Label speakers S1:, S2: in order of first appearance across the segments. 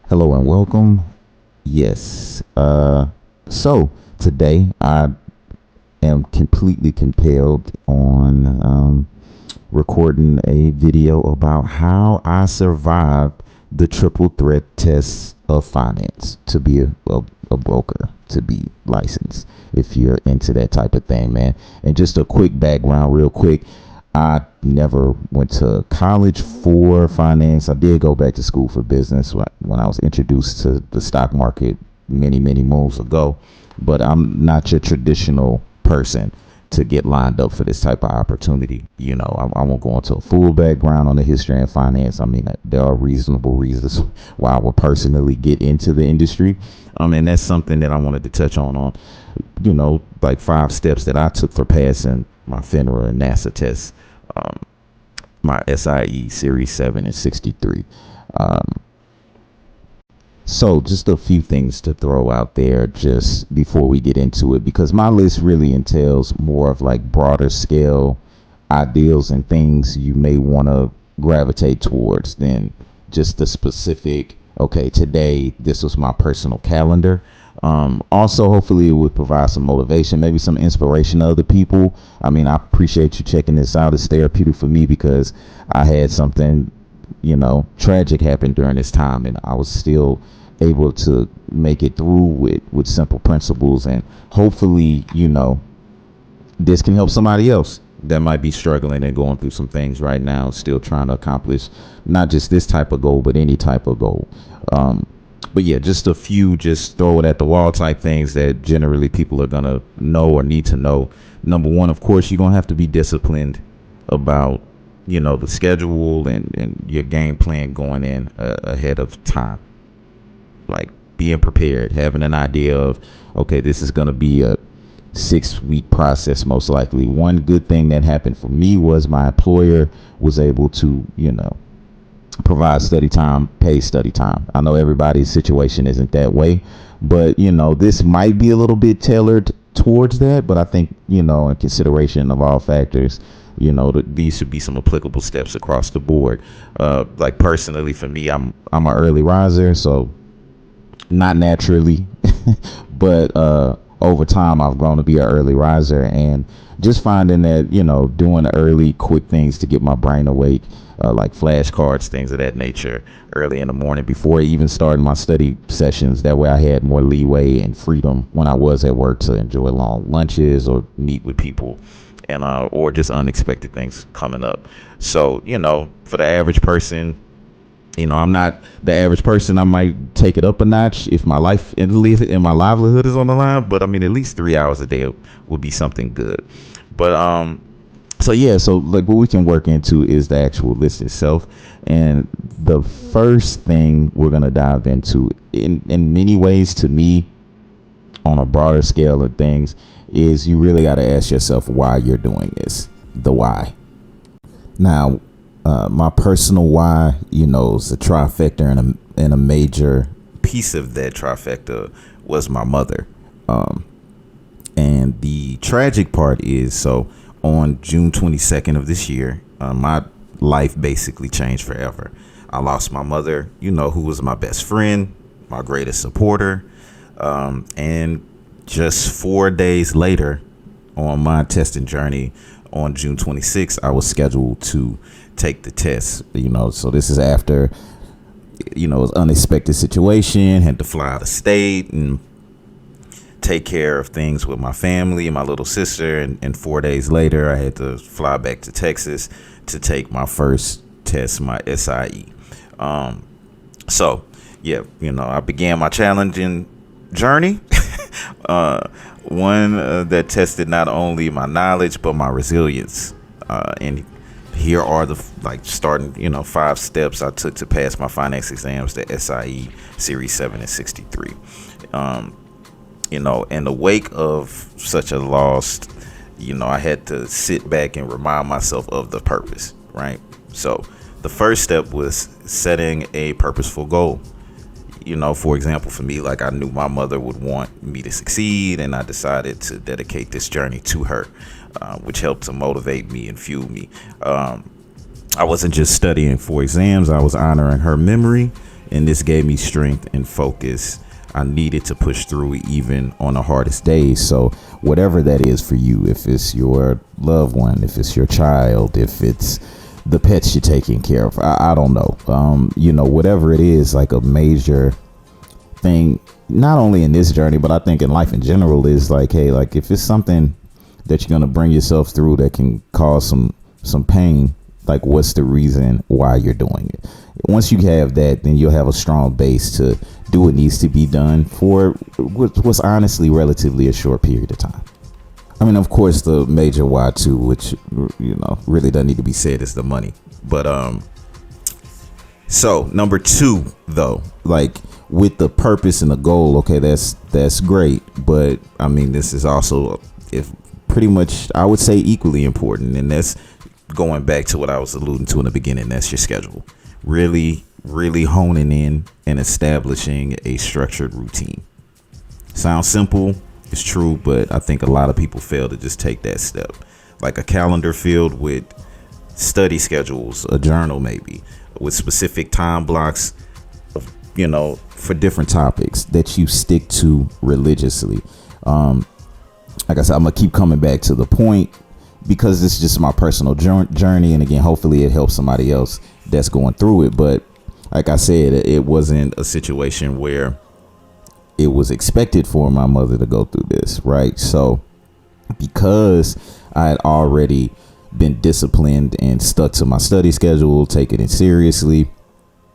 S1: Hello and welcome. Yes. So today I am completely compelled on recording a video about how I survived the triple threat test of finance to be a broker, to be licensed, if you're into that type of thing, man. And just a quick background, real quick. I never went to college for finance. I did go back to school for business when I was introduced to the stock market many moons ago. But I'm not your traditional person to get lined up for this type of opportunity. I won't go into a full background on the history and finance. I mean, there are reasonable reasons why I would personally get into the industry. And that's something that I wanted to touch on, like 5 steps that I took for passing my FINRA and NASA tests, um, my SIE Series 7 and 63. Um, so just a few things to throw out there just before we get into it, because my list really entails more of like broader scale ideals and things you may want to gravitate towards than just the specific, okay, today this was my personal calendar. Also, hopefully, it would provide some motivation, maybe some inspiration to other people. I mean, I appreciate you checking this out. It's therapeutic for me because I had something, tragic happen during this time, and I was still able to make it through with simple principles. And hopefully, this can help somebody else that might be struggling and going through some things right now, still trying to accomplish not just this type of goal, but any type of goal. But yeah, just a few, just throw it at the wall type things that generally people are gonna know or need to know. Number one, of course, you're gonna have to be disciplined about, the schedule and your game plan going in ahead of time. Like being prepared, having an idea of, okay, this is gonna be a 6 week process most likely. One good thing that happened for me was my employer was able to, provide study time, pay study time. I know everybody's situation isn't that way, but this might be a little bit tailored towards that. But I think, in consideration of all factors, these should be some applicable steps across the board. Like personally for me, I'm an early riser, so not naturally, but over time I've grown to be an early riser, and just finding that doing early quick things to get my brain awake, like flashcards, things of that nature, early in the morning before even starting my study sessions. That way I had more leeway and freedom when I was at work to enjoy long lunches or meet with people, and or just unexpected things coming up. So for the average person, I'm not the average person. I might take it up a notch if my life and my livelihood is on the line. But I mean, at least 3 hours a day would be something good. But so yeah, so like what we can work into is the actual list itself. And the first thing we're gonna dive into, in many ways, to me, on a broader scale of things, is you really got to ask yourself why you're doing this. The why. Now, my personal why, is a trifecta, and a major piece of that trifecta was my mother. And the tragic part is, so on June 22nd of this year, my life basically changed forever. I lost my mother, who was my best friend, my greatest supporter. And just 4 days later, on my testing journey on June 26th, I was scheduled to take the test. So this is after, it was an unexpected situation, had to fly out of state and take care of things with my family and my little sister. And 4 days later, I had to fly back to Texas to take my first test, my SIE. So yeah, I began my challenging journey. One that tested not only my knowledge but my resilience. And here are the starting 5 steps I took to pass my finance exams, the SIE Series 7 and 63. In the wake of such a loss, I had to sit back and remind myself of the purpose, right? So the first step was setting a purposeful goal. For example, for me, like I knew my mother would want me to succeed, and I decided to dedicate this journey to her, which helped to motivate me and fuel me. I wasn't just studying for exams. I was honoring her memory and this gave me strength and focus I needed to push through even on the hardest days. So whatever that is for you, if it's your loved one, if it's your child, if it's the pets you're taking care of, I don't know. Whatever it is, like a major thing, not only in this journey, but I think in life in general, is like, hey, like if it's something that you're going to bring yourself through that can cause some pain, like what's the reason why you're doing it? Once you have that, then you'll have a strong base to do what needs to be done for what's honestly relatively a short period of time. I mean, of course, the major why too, which really doesn't need to be said, is the money. But so number 2 though, like with the purpose and the goal, okay, that's great. But I mean, this is also, if pretty much, I would say, equally important, and that's going back to what I was alluding to in the beginning. That's your schedule. Really honing in and establishing a structured routine. Sounds simple, it's true, but I think a lot of people fail to just take that step. Like a calendar filled with study schedules, a journal maybe, with specific time blocks, for different topics that you stick to religiously. Like I said, I'm gonna keep coming back to the point because this is just my personal journey, and again, hopefully it helps somebody else that's going through it. But like I said, it wasn't a situation where it was expected for my mother to go through this, right? So because I had already been disciplined and stuck to my study schedule, taking it seriously,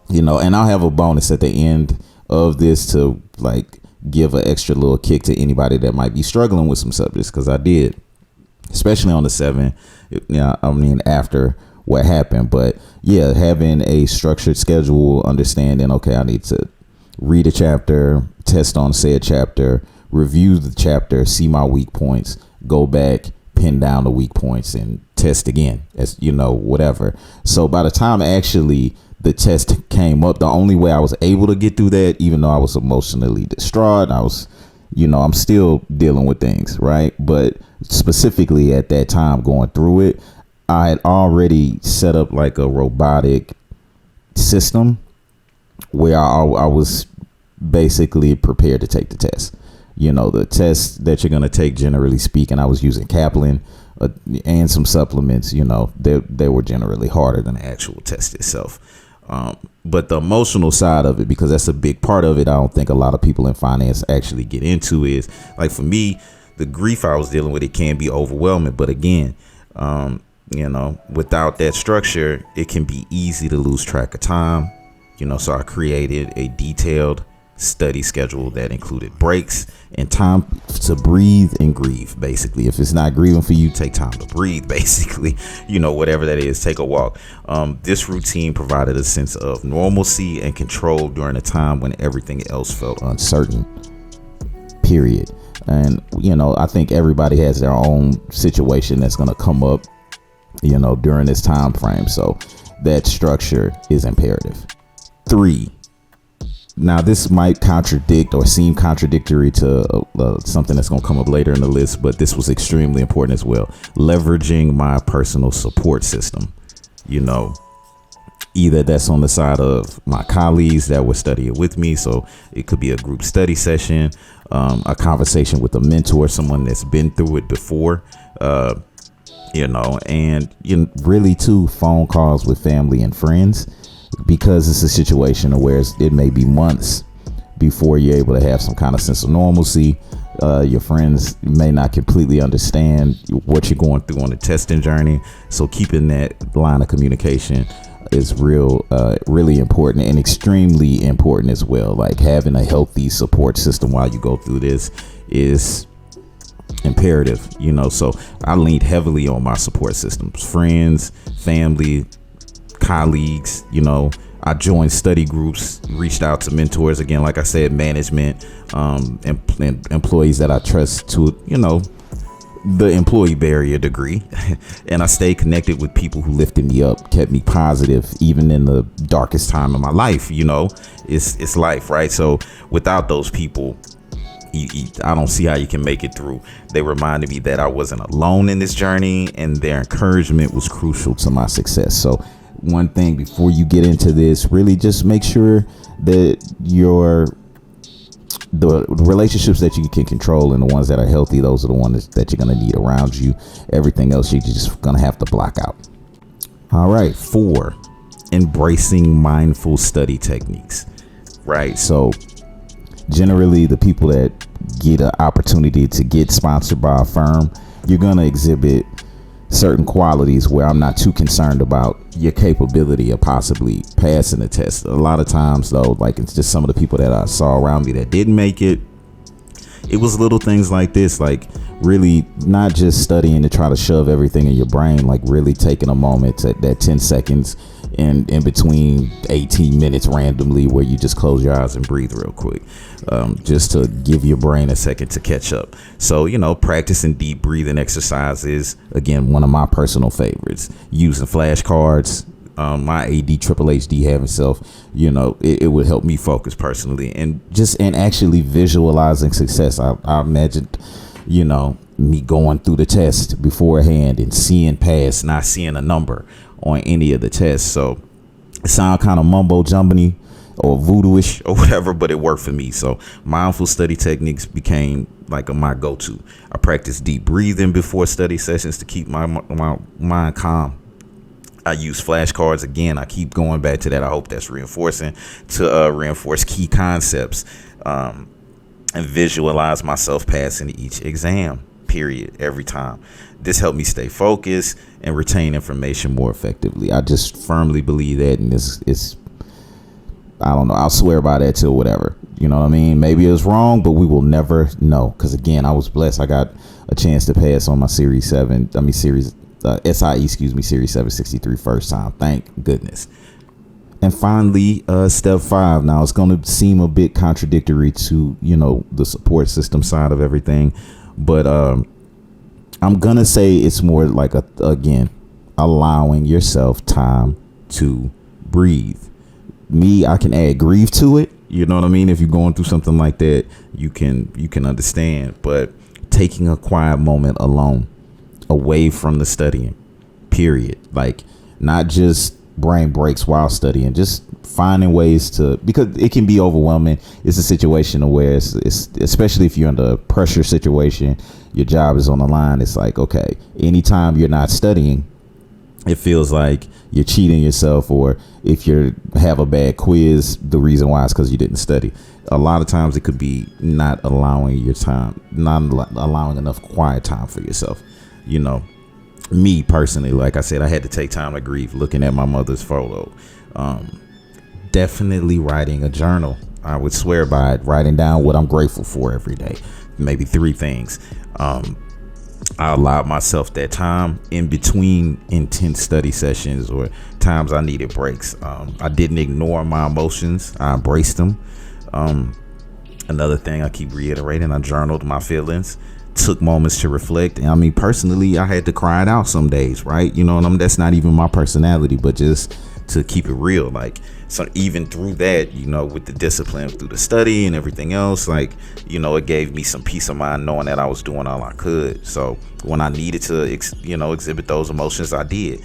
S1: and I'll have a bonus at the end of this to like give an extra little kick to anybody that might be struggling with some subjects, because I did, especially on the 7, after what happened. But yeah, having a structured schedule, understanding, okay, I need to read a chapter, test on said chapter, review the chapter, see my weak points, go back, pin down the weak points, and test again, as whatever. So by the time actually the test came up, the only way I was able to get through that, even though I was emotionally distraught, I was, I'm still dealing with things, right? But specifically at that time going through it, I had already set up like a robotic system where I was basically prepared to take the test. The test that you're going to take, generally speaking, I was using Kaplan and some supplements, they were generally harder than the actual test itself. But the emotional side of it, because that's a big part of it, I don't think a lot of people in finance actually get into, is like, for me, the grief I was dealing with, it can be overwhelming. But again, without that structure, it can be easy to lose track of time. So I created a detailed study schedule that included breaks and time to breathe and grieve. Basically, if it's not grieving for you, take time to breathe, basically, whatever that is, take a walk. This routine provided a sense of normalcy and control during a time when everything else felt uncertain, period. And I think everybody has their own situation that's going to come up during this time frame, so that structure is imperative. 3, now this might contradict or seem contradictory to something that's going to come up later in the list, but this was extremely important as well. Leveraging my personal support system. Either that's on the side of my colleagues that were studying with me, so it could be a group study session, a conversation with a mentor, someone that's been through it before, and really too, phone calls with family and friends, because it's a situation where it may be months before you're able to have some kind of sense of normalcy. Your friends may not completely understand what you're going through on the testing journey, so keeping that line of communication is really important, and extremely important as well. Like having a healthy support system while you go through this is imperative, so I leaned heavily on my support systems, friends, family, colleagues. I joined study groups, reached out to mentors, again, like I said, management, employees that I trust to the employee barrier degree. And I stayed connected with people who lifted me up, kept me positive, even in the darkest time of my life. It's life, right? So without those people, I don't see how you can make it through. They reminded me that I wasn't alone in this journey, and their encouragement was crucial to my success. So one thing before you get into this, really just make sure that the relationships that you can control and the ones that are healthy, those are the ones that you're going to need around you. Everything else you're just going to have to block out. All right, 4, embracing mindful study techniques. Right, so generally the people that get an opportunity to get sponsored by a firm, you're going to exhibit certain qualities where I'm not too concerned about your capability of possibly passing the test. A lot of times though, like it's just some of the people that I saw around me that didn't make it. It was little things like this, like really not just studying to try to shove everything in your brain, like really taking a moment to that 10 seconds in between 18 minutes randomly where you just close your eyes and breathe real quick, just to give your brain a second to catch up. So, practicing deep breathing exercises, again, one of my personal favorites. Using flashcards, my AD Triple HD have himself, it would help me focus personally, and actually visualizing success. I imagined, me going through the test beforehand and seeing pass, not seeing a number on any of the tests. So it sounds kind of mumbo jumbo or voodoo-ish or whatever, but it worked for me. So mindful study techniques became like my go-to. I practice deep breathing before study sessions to keep my mind calm. I use flashcards. Again, I keep going back to that. I hope that's reinforcing to reinforce key concepts, and visualize myself passing each exam, period, every time. This helped me stay focused and retain information more effectively. I just firmly believe that, and it's I don't know, I'll swear by that till whatever. You know what I mean? Maybe it was wrong, but we will never know. Because again, I was blessed. I got a chance to pass on my Series 763 first time. Thank goodness. And finally, step 5. Now, it's going to seem a bit contradictory to, the support system side of everything. But I'm going to say it's more like, again, allowing yourself time to breathe. I can add grief to it. You know what I mean? If you're going through something like that, you can understand. But taking a quiet moment alone, away from the studying, period. Like, not just brain breaks while studying, just finding ways to, because it can be overwhelming. It's a situation where it's especially if you're under a pressure situation, your job is on the line. It's like, okay, anytime you're not studying, it feels like you're cheating yourself, or if you have a bad quiz, the reason why is because you didn't study. A lot of times it could be not allowing enough quiet time for yourself. Me personally, like I said, I had to take time to grieve looking at my mother's photo. Definitely writing a journal. I would swear by it, writing down what I'm grateful for every day. Maybe 3 things. I allowed myself that time in between intense study sessions or times I needed breaks. I didn't ignore my emotions. I embraced them. Another thing I keep reiterating, I journaled my feelings, took moments to reflect. And I mean, personally, I had to cry it out some days, right? That's not even my personality, but just to keep it real. Like, so even through that, with the discipline through the study and everything else, like, it gave me some peace of mind knowing that I was doing all I could. So when I needed to, exhibit those emotions, I did,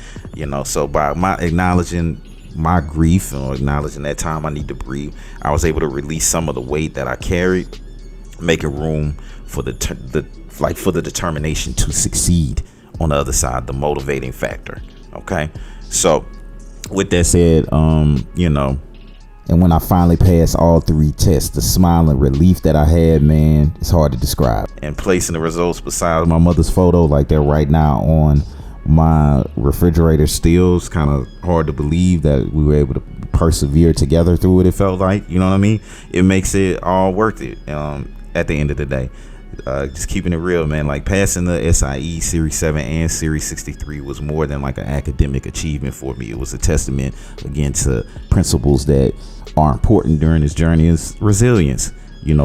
S1: so by my acknowledging my grief and acknowledging that time I need to breathe, I was able to release some of the weight that I carried, making room for the determination to succeed on the other side, the motivating factor. Okay. So with that said, and when I finally passed all 3 tests, the smile and relief that I had, man, it's hard to describe. And placing the results beside my mother's photo, like they're right now on my refrigerator still, it's kind of hard to believe that we were able to persevere together through it. It felt like, you know what I mean? It makes it all worth it at the end of the day. Just keeping it real, man. Like, passing the SIE Series 7 and Series 63 was more than like an academic achievement for me. It was a testament, again, to principles that are important during this journey, is resilience.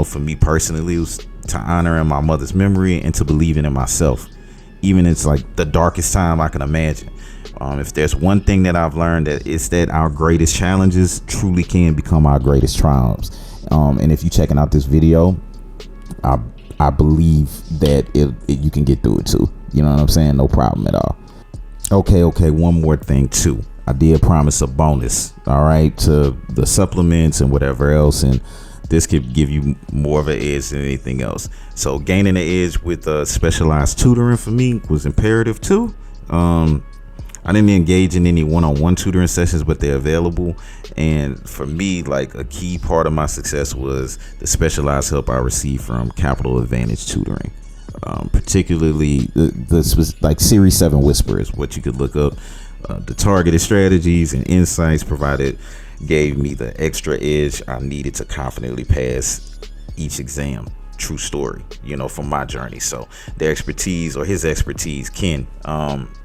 S1: For me personally, it was to honoring my mother's memory and to believing in myself, even it's like the darkest time I can imagine. If there's one thing that I've learned, that it's that our greatest challenges truly can become our greatest triumphs. And if you're checking out this video, I believe that you can get through it too. You know what I'm saying? No problem at all. Okay. One more thing too. I did promise a bonus, all right, to the supplements and whatever else, and this could give you more of an edge than anything else. So gaining an edge with specialized tutoring for me was imperative too. I didn't engage in any one-on-one tutoring sessions, but they're available. And for me, like, a key part of my success was the specialized help I received from Capital Advantage Tutoring. Particularly this was like Series 7 Whisperers, what you could look up. The targeted strategies and insights provided gave me the extra edge I needed to confidently pass each exam. True story, from my journey. So their expertise, or his expertise, Ken,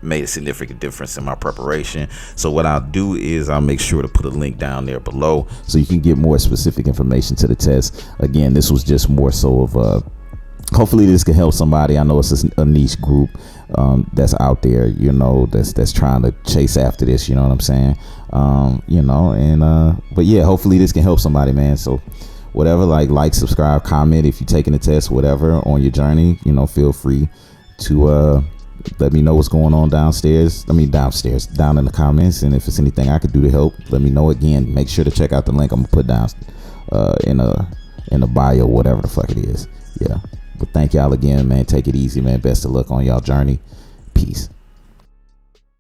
S1: made a significant difference in my preparation. So what I'll do is I'll make sure to put a link down there below so you can get more specific information to the test. Again, this was just more so of hopefully this can help somebody. I know it's a niche group that's out there, that's trying to chase after this, you know what I'm saying? But yeah, hopefully this can help somebody, man. So whatever, like, subscribe, comment if you're taking the test, whatever, on your journey, feel free to let me know what's going on down in the comments. And if there's anything I could do to help, let me know. Again, make sure to check out the link I'm gonna put down in the bio, whatever the fuck it is. Yeah. But thank y'all again, man. Take it easy, man. Best of luck on y'all journey. Peace.